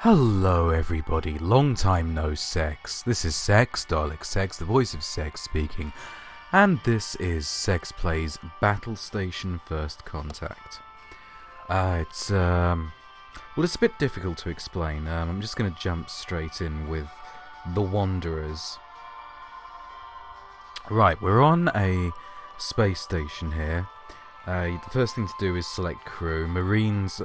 Hello everybody, long time no sex. This is Sex, Dalek Sex, the voice of Sex speaking, and this is Sex Plays Battlestation First Contact. It's a bit difficult to explain. I'm just going to jump straight in with the Wanderers. Right, we're on a space station here. The first thing to do is select crew. Marines,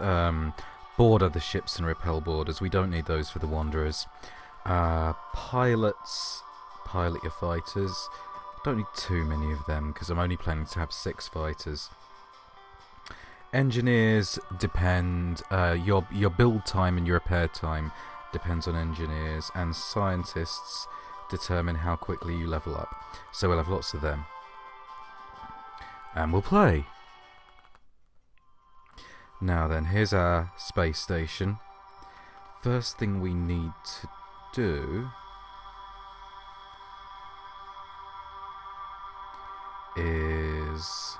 board other ships and repel boarders. We don't need those for the Wanderers. Pilots, pilot your fighters. Don't need too many of them because I'm only planning to have 6 fighters. Engineers depend. Your build time and your repair time depends on engineers, and scientists determine how quickly you level up. So we'll have lots of them, and we'll play. Now then, here's our space station. First thing we need to do is...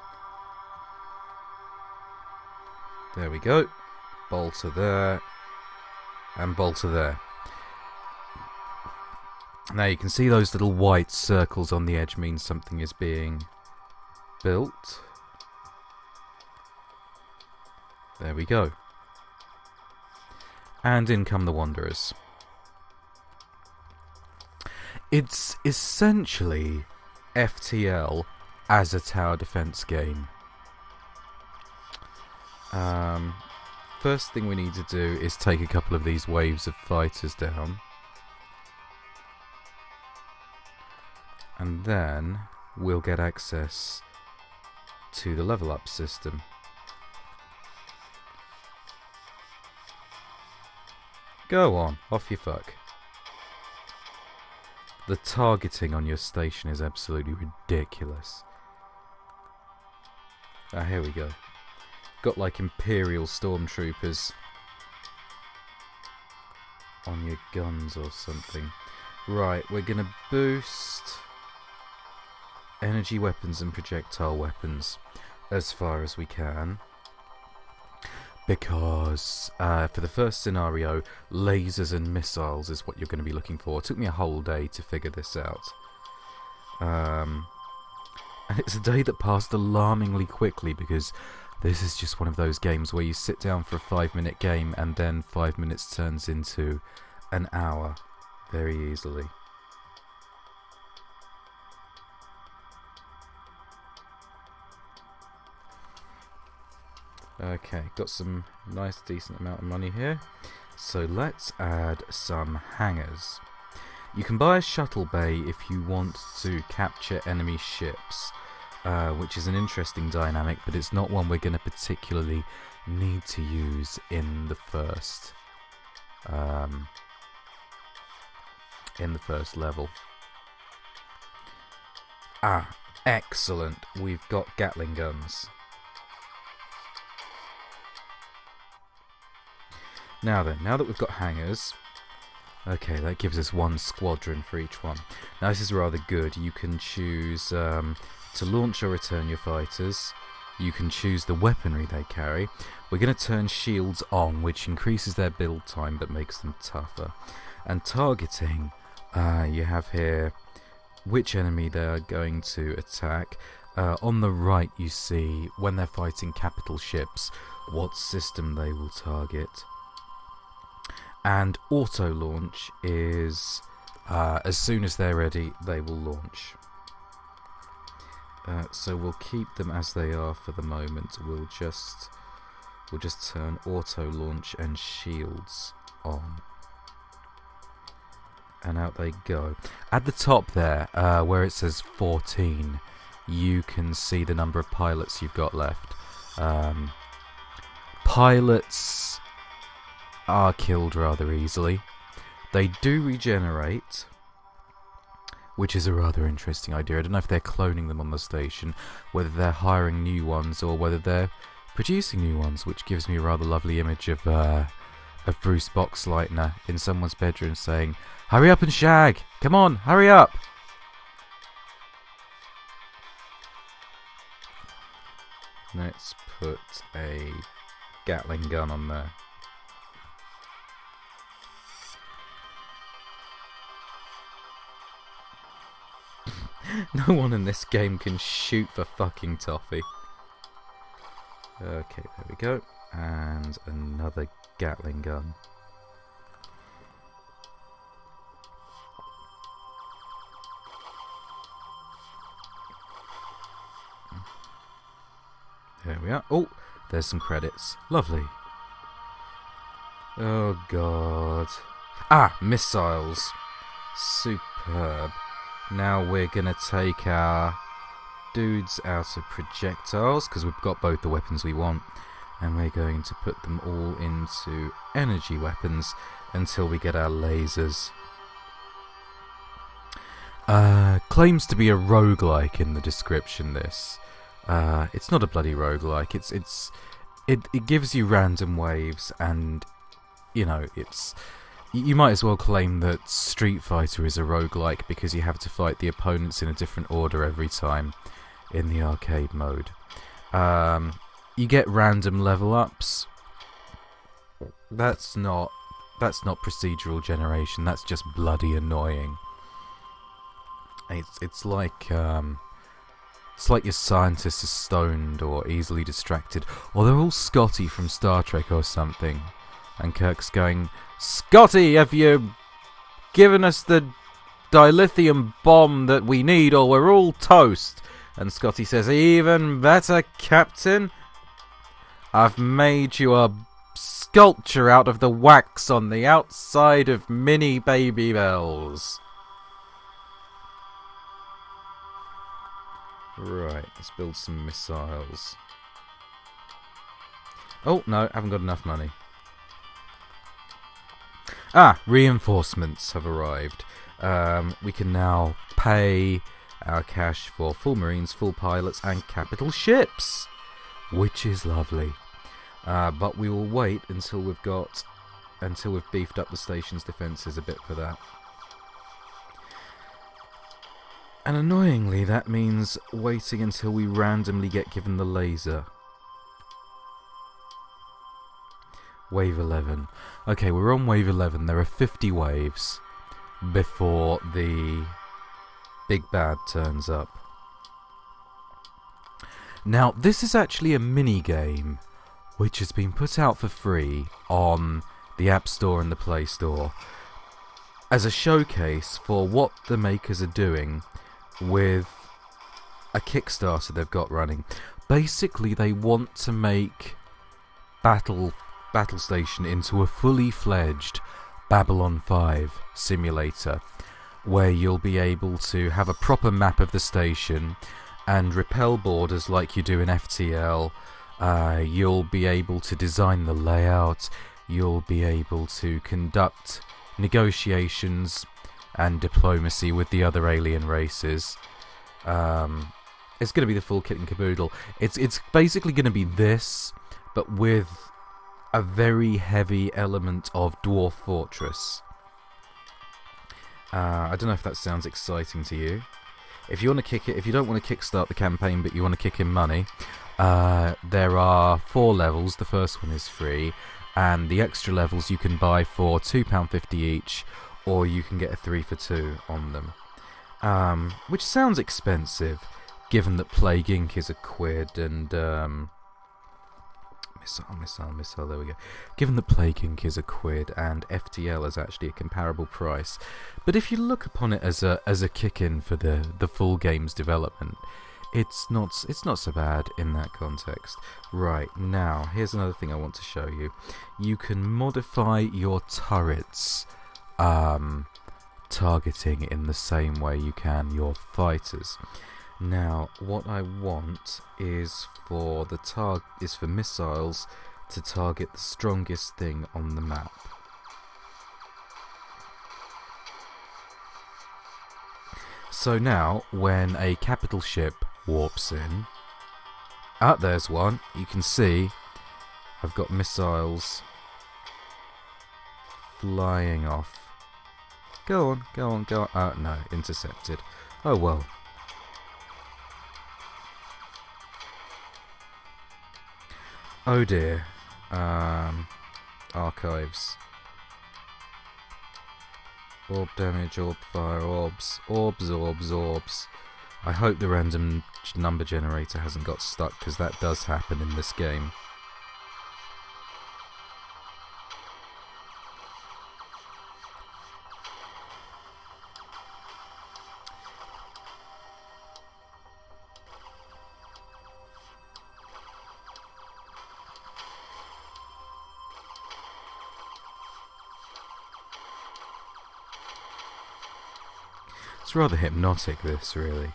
there we go. Bolter there. And bolter there. Now you can see those little white circles on the edge mean something is being built. There we go. And in come the Wanderers. It's essentially FTL as a tower defense game. First thing we need to do is take a couple of these waves of fighters down. And then we'll get access to the level up system. Go on, off you fuck. The targeting on your station is absolutely ridiculous. Ah, here we go. Got like Imperial Stormtroopers on your guns or something. Right, we're gonna boost energy weapons and projectile weapons as far as we can. Because for the first scenario, lasers and missiles is what you're going to be looking for. It took me a whole day to figure this out. And it's a day that passed alarmingly quickly, because this is just one of those games where you sit down for a 5-minute game and then 5 minutes turns into an hour very easily. Okay, got some nice decent amount of money here. So let's add some hangars. You can buy a shuttle bay if you want to capture enemy ships, which is an interesting dynamic, but it's not one we're going to particularly need to use in the first level. Ah, excellent. We've got Gatling guns. Now then, now that we've got hangars, okay, that gives us 1 squadron for each one. Now this is rather good. You can choose to launch or return your fighters. You can choose the weaponry they carry. We're going to turn shields on, which increases their build time but makes them tougher. And targeting, you have here which enemy they are going to attack. On the right you see, when they're fighting capital ships, what system they will target. And auto launch is as soon as they're ready, they will launch. So we'll keep them as they are for the moment. We'll just turn auto launch and shields on, and out they go. At the top there, where it says 14, you can see the number of pilots you've got left. Pilots are killed rather easily. They do regenerate, which is a rather interesting idea. I don't know if they're cloning them on the station, whether they're hiring new ones, or whether they're producing new ones, which gives me a rather lovely image of Bruce Boxleitner in someone's bedroom saying, "Hurry up and shag! Come on, hurry up!" Let's put a Gatling gun on there. No one in this game can shoot for fucking toffee. Okay, there we go. And another Gatling gun. There we are. Oh, there's some credits. Lovely. Oh, God. Ah, missiles. Superb. Now we're going to take our dudes out of projectiles, because we've got both the weapons we want, and we're going to put them all into energy weapons until we get our lasers. Claims to be a roguelike in the description, this. It's not a bloody roguelike. It gives you random waves, and you know, you might as well claim that Street Fighter is a roguelike because you have to fight the opponents in a different order every time in the arcade mode. You get random level ups. That's not procedural generation. That's just bloody annoying. It's like your scientists are stoned or easily distracted, or they're all Scotty from Star Trek or something. And Kirk's going, "Scotty, have you given us the dilithium bomb that we need, or we're all toast?" And Scotty says, "Even better, Captain. I've made you a sculpture out of the wax on the outside of mini baby bells." Right, let's build some missiles. Oh, no, haven't got enough money. Ah, reinforcements have arrived. We can now pay our cash for full marines, full pilots, and capital ships, which is lovely. But we will wait until we've beefed up the station's defences a bit for that. And annoyingly, that means waiting until we randomly get given the laser. Wave 11. Okay, we're on wave 11. There are 50 waves before the big bad turns up. Now, this is actually a mini-game which has been put out for free on the App Store and the Play Store as a showcase for what the makers are doing with a Kickstarter they've got running. Basically, they want to make Battlestation into a fully fledged Babylon 5 simulator, where you'll be able to have a proper map of the station and repel borders like you do in FTL. You'll be able to design the layout, you'll be able to conduct negotiations and diplomacy with the other alien races. It's going to be the full kit and caboodle. It's basically going to be this, but with a very heavy element of Dwarf Fortress. I don't know if that sounds exciting to you. If you want to kick it, if you don't want to kickstart the campaign but you want to kick in money, there are 4 levels. The first one is free, and the extra levels you can buy for £2.50 each, or you can get a 3 for 2 on them. Which sounds expensive, given that Plague Inc. is £1 and Missile, there we go. Given that Plague Inc. is £1 and FTL is actually a comparable price. But if you look upon it as a kick-in for the full game's development, it's not so bad in that context. Right, now, here's another thing I want to show you. You can modify your turrets targeting in the same way you can your fighters. Now, what I want is for missiles to target the strongest thing on the map. So now, when a capital ship warps in, there's one. You can see I've got missiles flying off. Go on. Oh no, intercepted. Oh well. Oh dear. Archives. Orb damage, orb fire, orbs. I hope the random number generator hasn't got stuck, because that does happen in this game. It's rather hypnotic, this, really.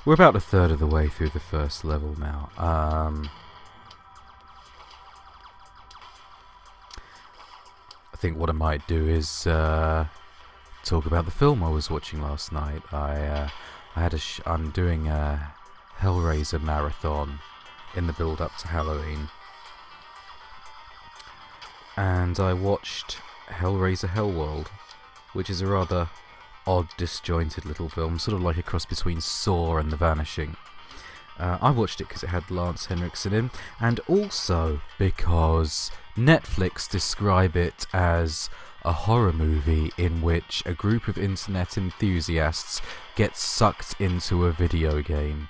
We're about a third of the way through the first level now. I think what I might do is talk about the film I was watching last night. I'm doing a Hellraiser marathon in the build-up to Halloween. And I watched Hellraiser Hellworld, which is a rather odd, disjointed little film, sort of like a cross between Saw and The Vanishing. I watched it because it had Lance Henriksen in, and also because Netflix describe it as a horror movie in which a group of internet enthusiasts get sucked into a video game.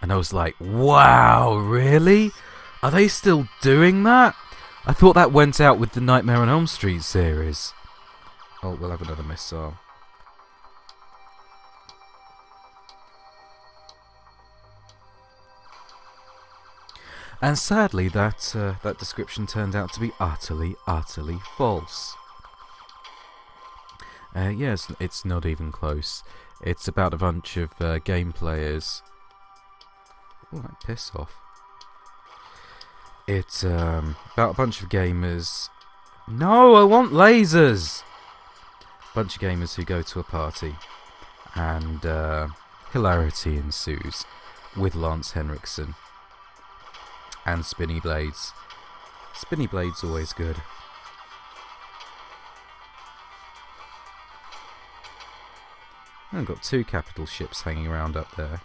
And I was like, wow, really? Are they still doing that? I thought that went out with the Nightmare on Elm Street series. Oh, we'll have another missile. And sadly, that description turned out to be utterly, utterly false. Yes, it's not even close. It's about a bunch of game players. Oh, piss off. It's about a bunch of gamers. No, I want lasers! Bunch of gamers who go to a party, and hilarity ensues with Lance Henriksen and Spinny Blades. Spinny Blades always good. I've got 2 capital ships hanging around up there.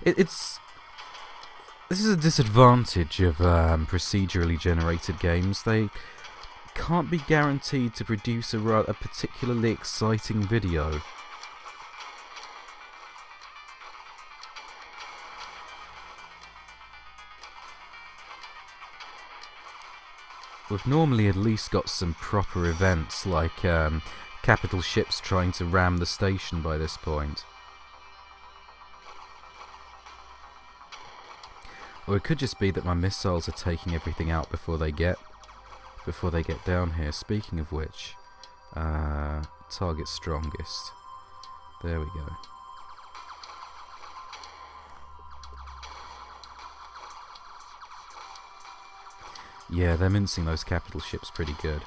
This is a disadvantage of procedurally generated games. They can't be guaranteed to produce a particularly exciting video. We've normally at least got some proper events, like capital ships trying to ram the station by this point. Or it could just be that my missiles are taking everything out before they get down here. Speaking of which, target strongest. There we go. Yeah, they're mincing those capital ships pretty good.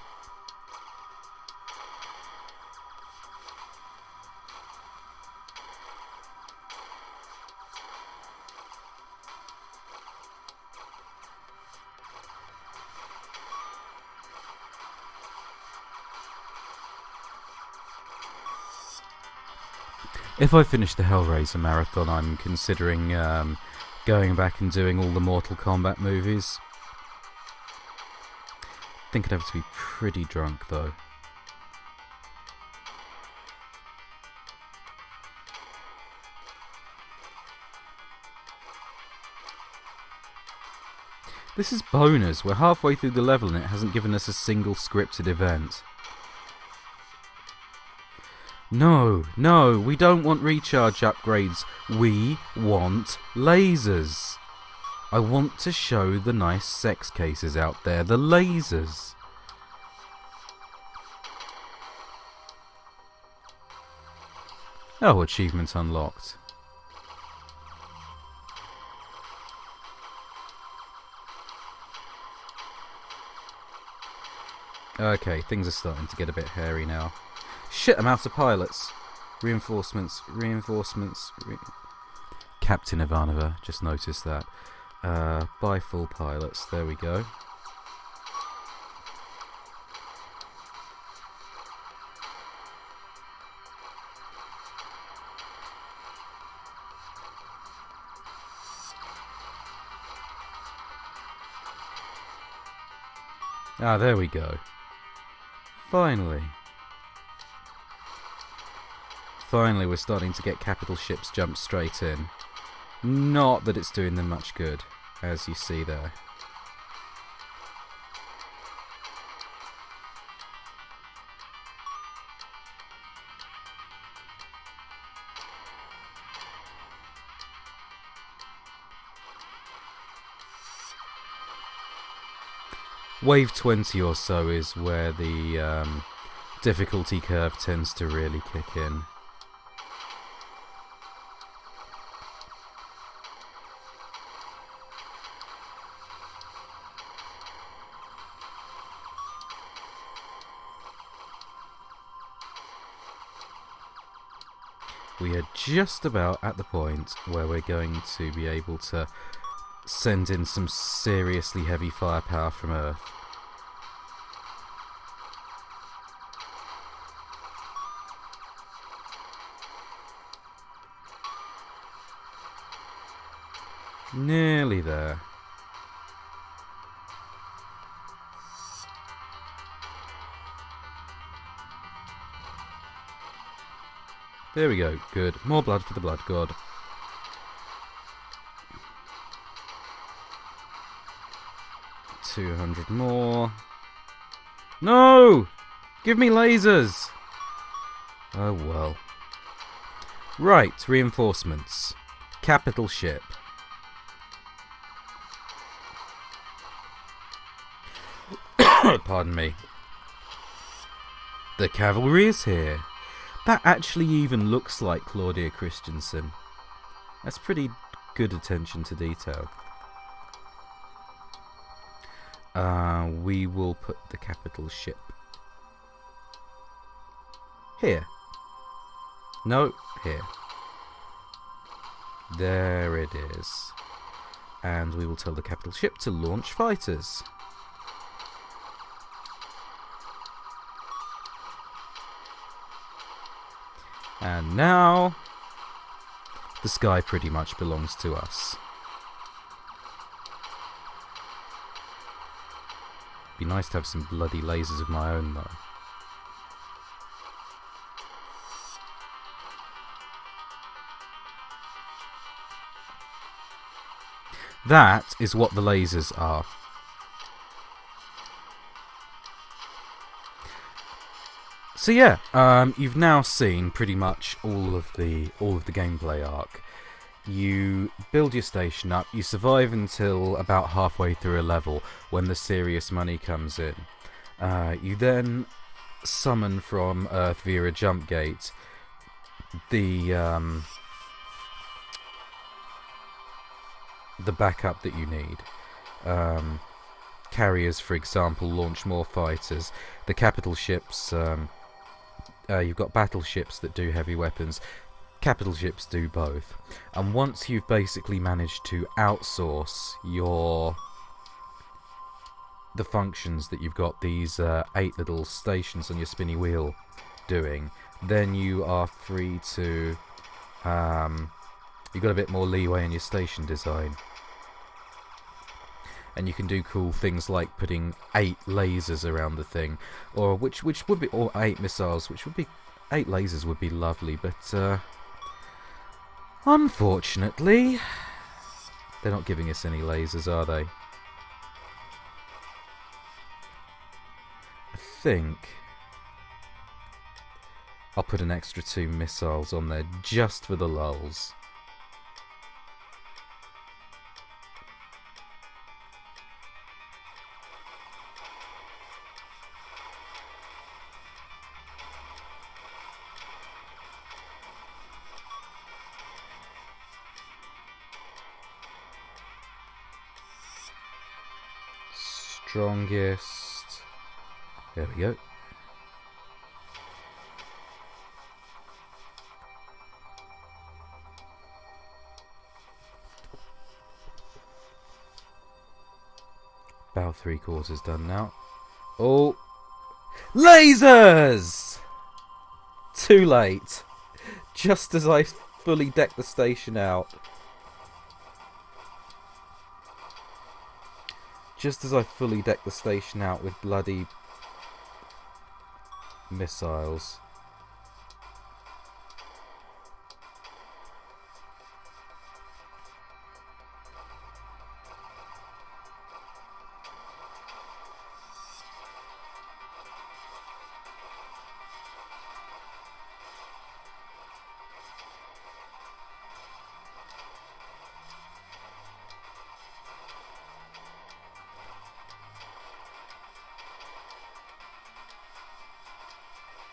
If I finish the Hellraiser marathon, I'm considering going back and doing all the Mortal Kombat movies. I think I'd have to be pretty drunk, though. This is bonus. We're halfway through the level and it hasn't given us a single scripted event. No, no, we don't want recharge upgrades. We want lasers. I want to show the nice sex cases out there the lasers. Oh, achievement unlocked. Okay, things are starting to get a bit hairy now. Shit, I'm out of pilots. Reinforcements, reinforcements. Captain Ivanova, just noticed that. Buy full pilots, there we go. Ah, there we go. Finally. Finally, we're starting to get capital ships jump straight in. Not that it's doing them much good, as you see there. Wave 20 or so is where the difficulty curve tends to really kick in. We are just about at the point where we're going to be able to send in some seriously heavy firepower from Earth. Nearly there. There we go, good. More blood for the blood god. $200 more. No! Give me lasers! Oh well. Right, reinforcements. Capital ship. Pardon me. The cavalry is here. That actually even looks like Claudia Christensen. That's pretty good attention to detail. We will put the capital ship here. No, here. There it is. And we will tell the capital ship to launch fighters. And now, the sky pretty much belongs to us. Be nice to have some bloody lasers of my own, though. That is what the lasers are. So yeah, you've now seen pretty much all of the gameplay arc. You build your station up, you survive until about halfway through a level when the serious money comes in. You then summon from Earth via a jump gate the backup that you need. Carriers, for example, launch more fighters. The capital ships, you've got battleships that do heavy weapons. Capital ships do both. And once you've basically managed to outsource the functions that you've got these 8 little stations on your spinny wheel doing, then you are free to you've got a bit more leeway in your station design. And you can do cool things like putting 8 lasers around the thing, or which would be, or 8 missiles, which would be 8 lasers would be lovely, but unfortunately, they're not giving us any lasers, are they? I think I'll put an extra 2 missiles on there just for the lulz. Strongest. There we go. About 3/4 done now. Oh! Lasers! Too late. Just as I fully deck the station out. Just as I fully deck the station out with bloody missiles.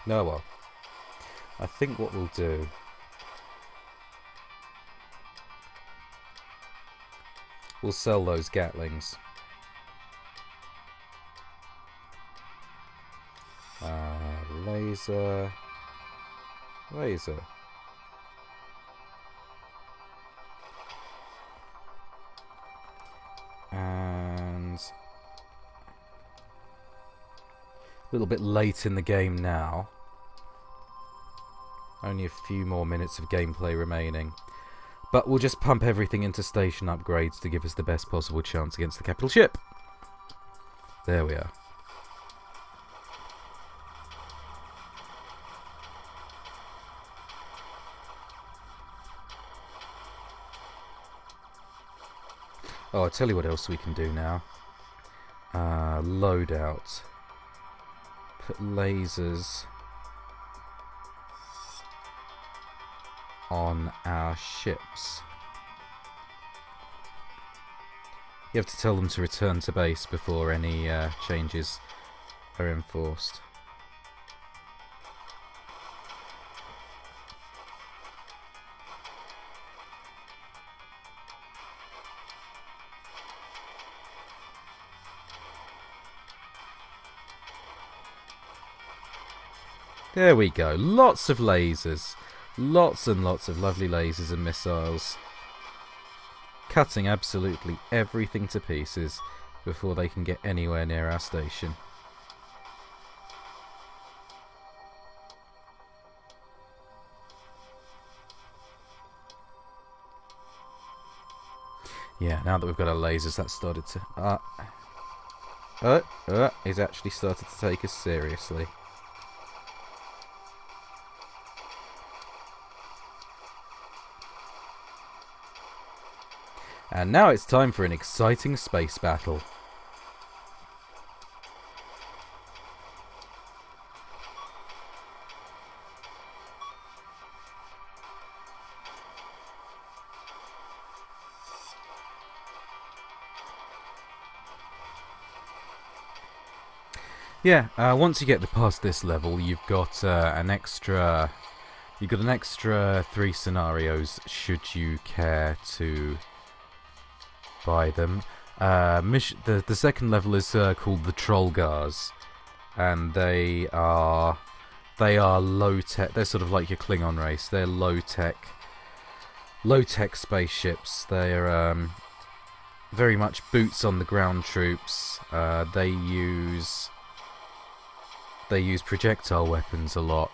No, well. I think what we'll do... we'll sell those Gatlings. Laser... Laser. And... a little bit late in the game now. Only a few more minutes of gameplay remaining. But we'll just pump everything into station upgrades to give us the best possible chance against the capital ship. There we are. Oh, I'll tell you what else we can do now. Loadout. Put lasers on our ships. You have to tell them to return to base before any changes are enforced. There we go. Lots of lasers. Lots and lots of lovely lasers and missiles. Cutting absolutely everything to pieces before they can get anywhere near our station. Yeah, now that we've got our lasers, that started to... he's actually started to take us seriously. And now it's time for an exciting space battle. Yeah, once you get past this level, you've got an extra 3 scenarios should you care to buy them. The second level is called the Trollgars, and they are low tech. They're sort of like your Klingon race. They're low tech spaceships. They're very much boots on the ground troops. They use projectile weapons a lot.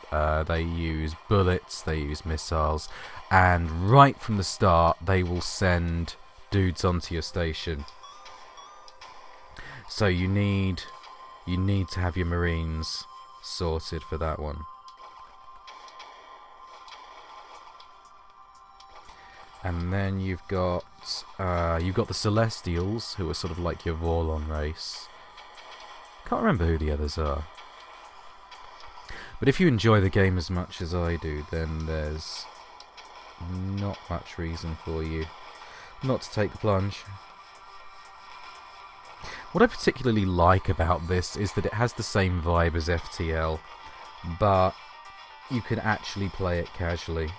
They use bullets. They use missiles, and right from the start, they will send dudes onto your station. So you need to have your Marines sorted for that one. And then you've got the Celestials, who are sort of like your Vorlon race. Can't remember who the others are. But if you enjoy the game as much as I do, then there's not much reason for you not to take the plunge. What I particularly like about this is that it has the same vibe as FTL, but you can actually play it casually.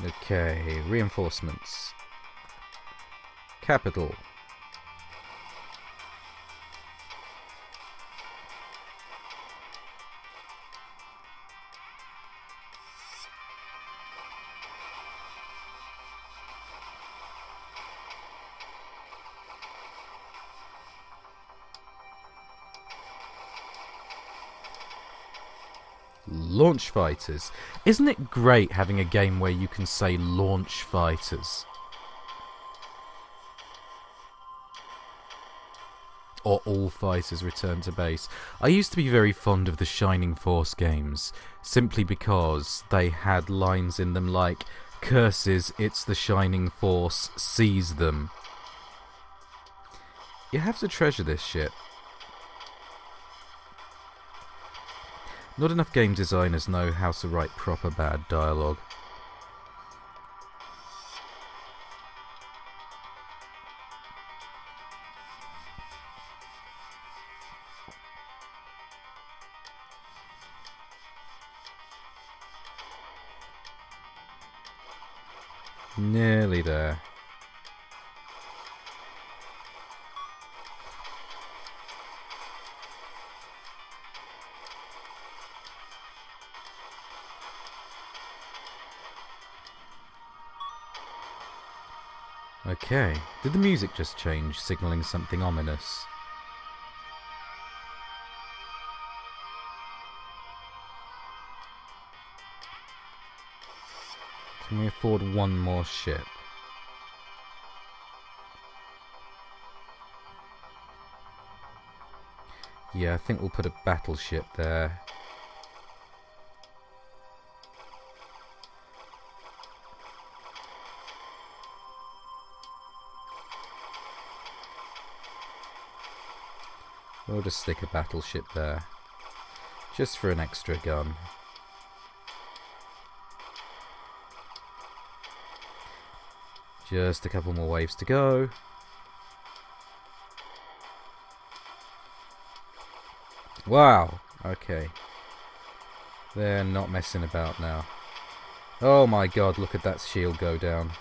Okay, reinforcements. Capital. Launch fighters. Isn't it great having a game where you can say launch fighters? Or all fighters return to base. I used to be very fond of the Shining Force games, simply because they had lines in them like, "Curses, it's the Shining Force, seize them." You have to treasure this shit. Not enough game designers know how to write proper bad dialogue. Nearly there. Okay, did the music just change, signalling something ominous? Can we afford one more ship? Yeah, I think we'll put a battleship there. We'll just stick a battleship there. Just for an extra gun. Just a couple more waves to go. Wow! Okay. They're not messing about now. Oh my god, look at that shield go down.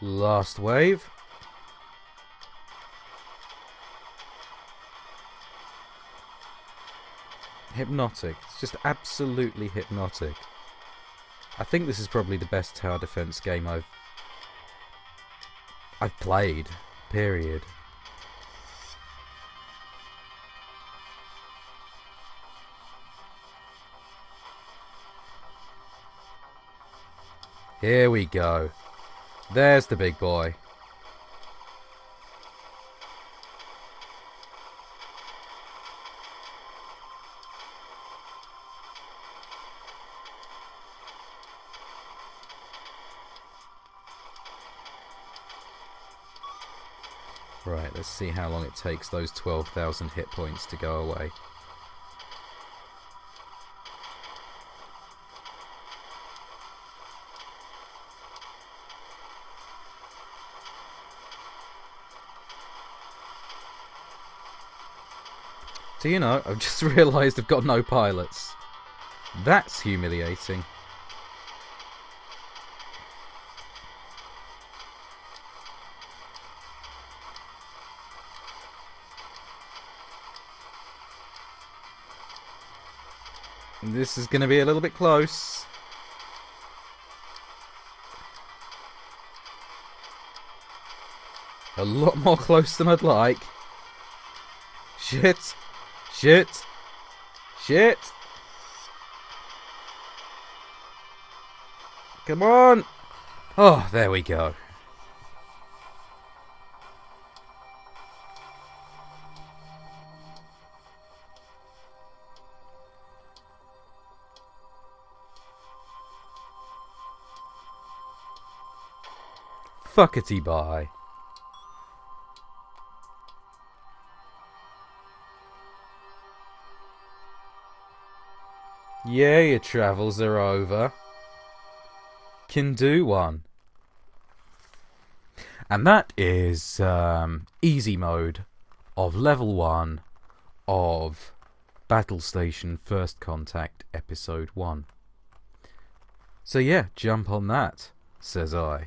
Last wave. Hypnotic. It's just absolutely hypnotic. I think this is probably the best tower defense game I've played. Period. Here we go. There's the big boy. Right, let's see how long it takes those 12,000 hit points to go away. Do you know, I've just realised I've got no pilots. That's humiliating. This is going to be a little bit close. A lot more close than I'd like. Shit. Shit. Shit. Come on. Oh, there we go. Fuckety bye. Yeah, your travels are over. Can do one. And that is easy mode of level 1 of Battlestation First Contact Episode 1. So yeah, jump on that, says I.